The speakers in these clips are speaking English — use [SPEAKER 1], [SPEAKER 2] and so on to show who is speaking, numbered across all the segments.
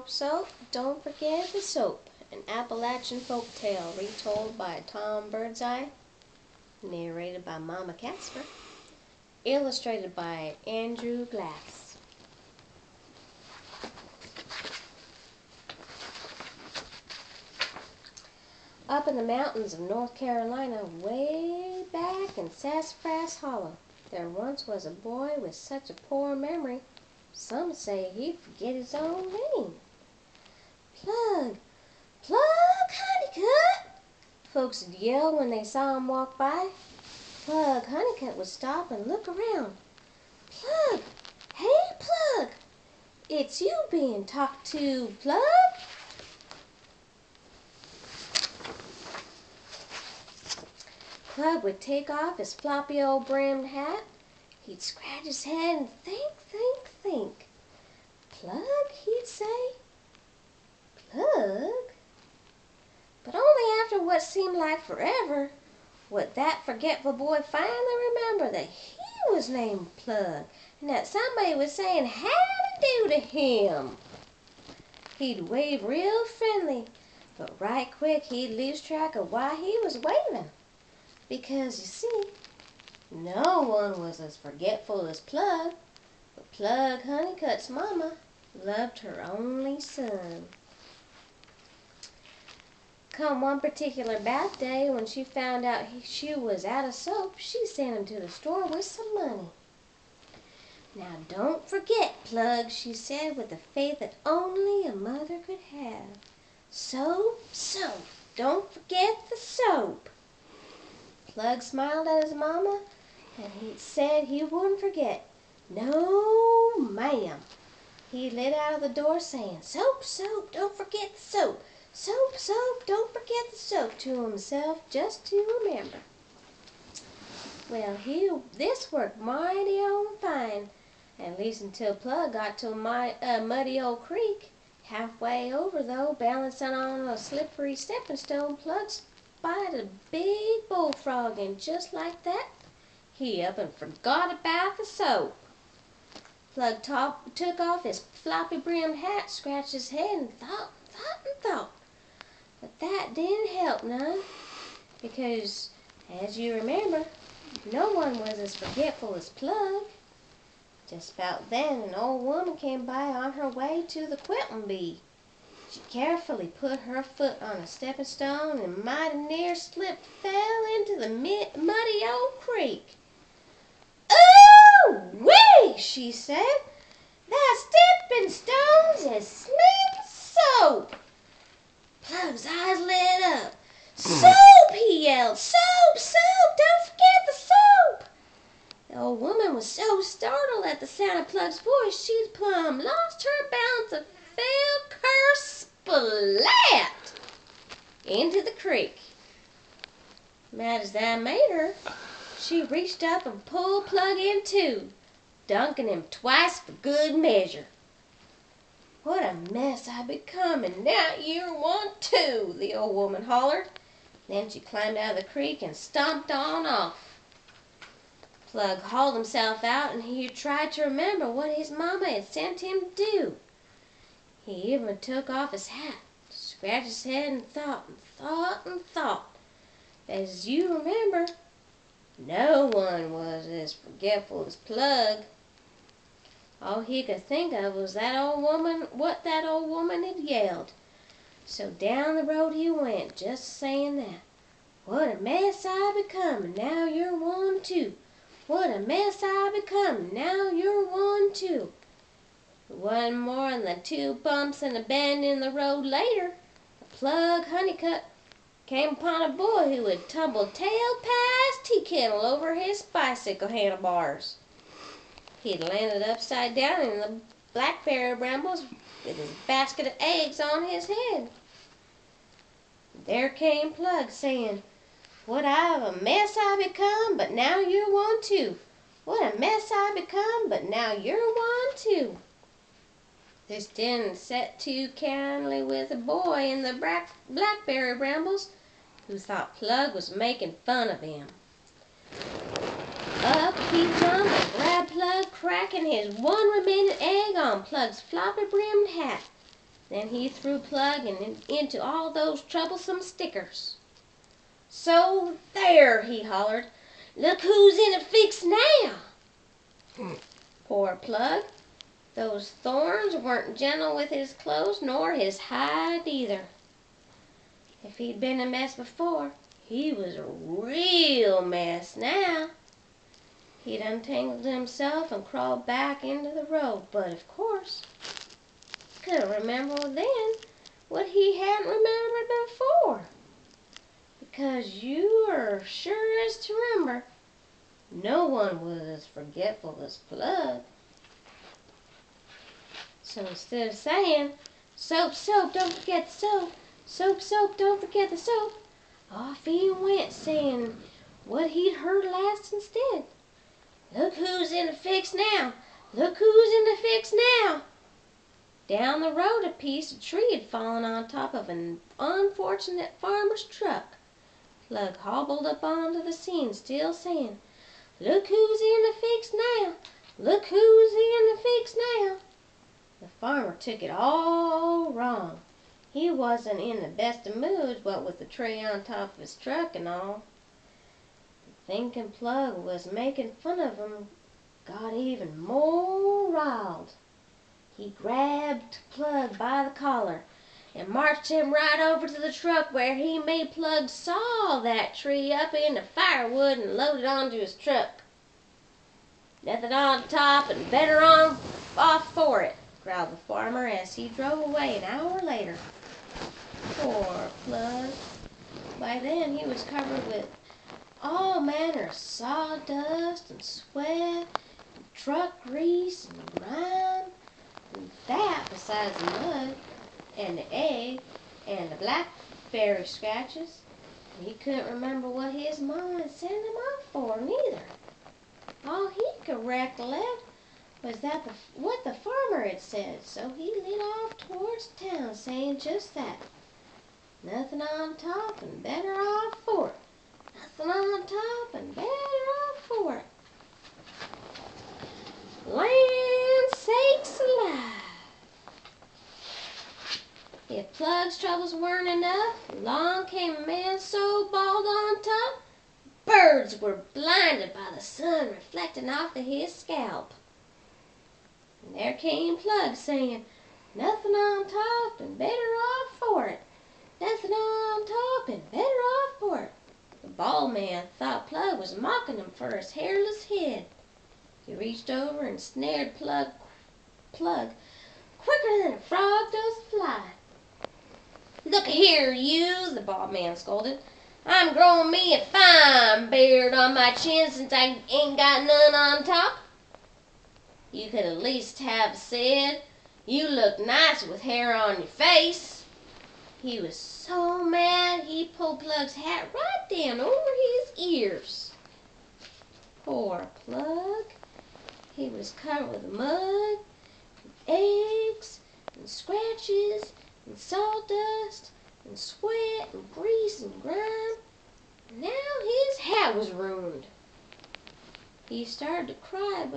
[SPEAKER 1] Soap, don't forget the soap. An Appalachian folk tale retold by Tom Birdseye, narrated by Mama Casper, illustrated by Andrew Glass. Up in the mountains of North Carolina, way back in Sassafras Hollow, there once was a boy with such a poor memory, some say he'd forget his own name. Plug, Honeycutt! Folks would yell when they saw him walk by. Plug Honeycutt would stop and look around. Plug! Hey, Plug! It's you being talked to, Plug! Plug would take off his floppy old brimmed hat. He'd scratch his head and think. Plug, he'd say. Plug? But only after what seemed like forever would that forgetful boy finally remember that he was named Plug and that somebody was saying how to do to him. He'd wave real friendly, but right quick he'd lose track of why he was waving. Because, you see, no one was as forgetful as Plug, but Plug Honeycutt's mama loved her only son. Come one particular bath day, when she found out she was out of soap, she sent him to the store with some money. Now don't forget, Plug, she said with a faith that only a mother could have. Soap, don't forget the soap. Plug smiled at his mama, and he said he wouldn't forget. No, ma'am. He lit out of the door saying, soap, don't forget the soap. Soap, don't forget the soap, to himself, just to remember. Well, this worked mighty on fine, at least until Plug got to a muddy old creek. Halfway over, though, balancing on a slippery stepping stone, Plug spotted a big bullfrog, and just like that, he up and forgot about the soap. Plug took off his floppy brimmed hat, scratched his head, and thought. But that didn't help none, because, as you remember, no one was as forgetful as Plug. Just about then, an old woman came by on her way to the quilting bee. She carefully put her foot on a stepping stone and mighty near fell into the muddy old creek. "Ooh-wee!" she said. "That stepping stones is smelling soap." Plug's eyes lit up. "Soap!" he yelled. Soap! Don't forget the soap!" The old woman was so startled at the sound of Plug's voice, she plumb lost her balance and fell kersplat into the creek. Mad as that made her, she reached up and pulled Plug in too, dunking him twice for good measure. "What a mess I become, and now you're one too," the old woman hollered. Then she climbed out of the creek and stomped on off. Plug hauled himself out, and he tried to remember what his mama had sent him to do. He even took off his hat, scratched his head, and thought. As you remember, no one was as forgetful as Plug. All he could think of was what that old woman had yelled. So down the road he went, just saying that. "What a mess I become, and now you're one too. What a mess I become, and now you're one too." It wasn't more than 2 bumps and a bend in the road later, Plug Honeycutt came upon a boy who had tumbled tail past tea kettle over his bicycle handlebars. He'd landed upside down in the blackberry brambles with his basket of eggs on his head. There came Plug saying, "What a mess I become, but now you're one too. What a mess I become, but now you're one too." This didn't set too kindly with a boy in the blackberry brambles, who thought Plug was making fun of him. Up he jumped and grabbed Plug, cracking his one remaining egg on Plug's floppy brimmed hat. Then he threw Plug into all those troublesome stickers. "So there," he hollered. "Look who's in a fix now." Poor Plug. Those thorns weren't gentle with his clothes nor his hide either. If he'd been a mess before, he was a real mess now. He'd untangled himself and crawled back into the robe, but of course, couldn't remember then what he hadn't remembered before. Because you are sure as to remember, no one was as forgetful as Plug. So instead of saying, "Soap, soap, don't forget the soap. Soap, soap, don't forget the soap," off he went saying what he'd heard last instead. "Look who's in a fix now. Look who's in a fix now." Down the road a piece of tree had fallen on top of an unfortunate farmer's truck. Plug hobbled up onto the scene, still saying, "Look who's in a fix now. Look who's in a fix now." The farmer took it all wrong. He wasn't in the best of moods, what with the tree on top of his truck and all. Thinking Plug was making fun of him got even more riled. He grabbed Plug by the collar and marched him right over to the truck where he made Plug saw that tree up into firewood and load it onto his truck. "Nothing on top and better on off for it," growled the farmer as he drove away an hour later. Poor Plug. By then he was covered with all manner of sawdust and sweat, and truck grease and grime, and that besides the mud and the egg and the blackberry scratches. And he couldn't remember what his mama had sent him off for neither. All he could recollect was what the farmer had said, so he lit off towards town saying just that. Nothing on top and better off for it. Nothing on top and better off for it. Land sakes alive. If Plug's troubles weren't enough, along came a man so bald on top, birds were blinded by the sun reflecting off of his scalp. And there came Plug saying, "Nothing on top and better off for it. Nothing on top and better off for it." The bald man thought Plug was mocking him for his hairless head. He reached over and snared Plug quicker than a frog does a fly. "Look here, you," the bald man scolded. "I'm growing me a fine beard on my chin since I ain't got none on top. You could at least have said you look nice with hair on your face." He was so mad he pulled Plug's hat right down over his ears. Poor Plug. He was covered with mud, and eggs, and scratches, and sawdust, and sweat, and grease, and grime. Now his hat was ruined. He started to cry,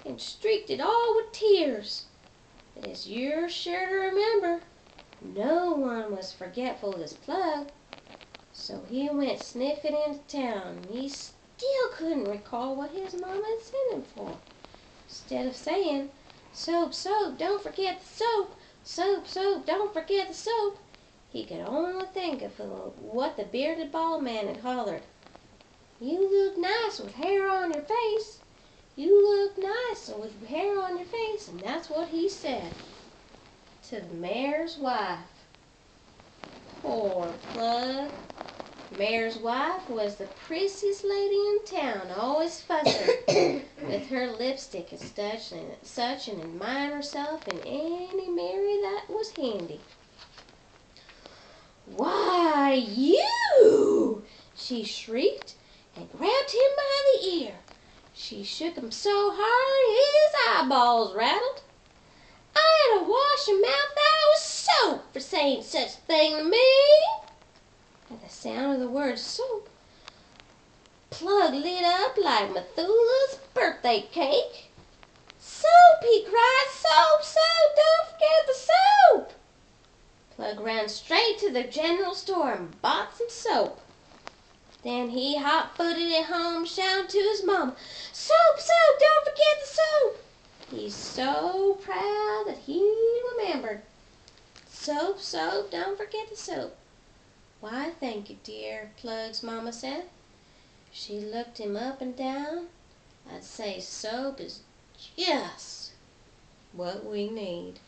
[SPEAKER 1] and streaked it all with tears. But as you're sure to remember, no one was forgetful as Plug. So he went sniffing into town, and he still couldn't recall what his mama had sent him for. Instead of saying, "Soap, soap, don't forget the soap. Soap, soap, don't forget the soap," he could only think of what the bearded bald man had hollered. "You look nice with hair on your face. You look nice with hair on your face," and that's what he said to the mayor's wife. Poor Plug. The mayor's wife was the prettiest lady in town, always fussing with her lipstick and such, and admiring herself in any mirror that was handy. "Why, you!" she shrieked, and grabbed him by the ear. She shook him so hard his eyeballs rattled. "I had to wash your mouth out with soap for saying such a thing to me." At the sound of the word soap, Plug lit up like Methuselah's birthday cake. "Soap!" he cried. "Soap, soap! Don't forget the soap!" the general store and bought some soap. Then he hot-footed it home, shouting to his mama, "Soap, soap, don't forget the soap!" He's so proud that he remembered. "Soap, soap, don't forget the soap." "Why, thank you, dear," Plug's mama said. She looked him up and down. "I'd say soap is just what we need."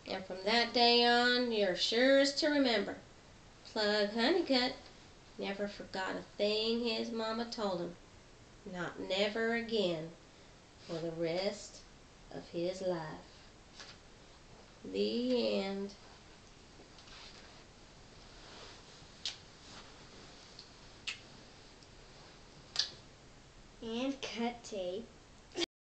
[SPEAKER 1] And from that day on, you're sure as to remember, Plug Honeycutt never forgot a thing his mama told him. Not never again for the rest of his life. The end.
[SPEAKER 2] And cut tape.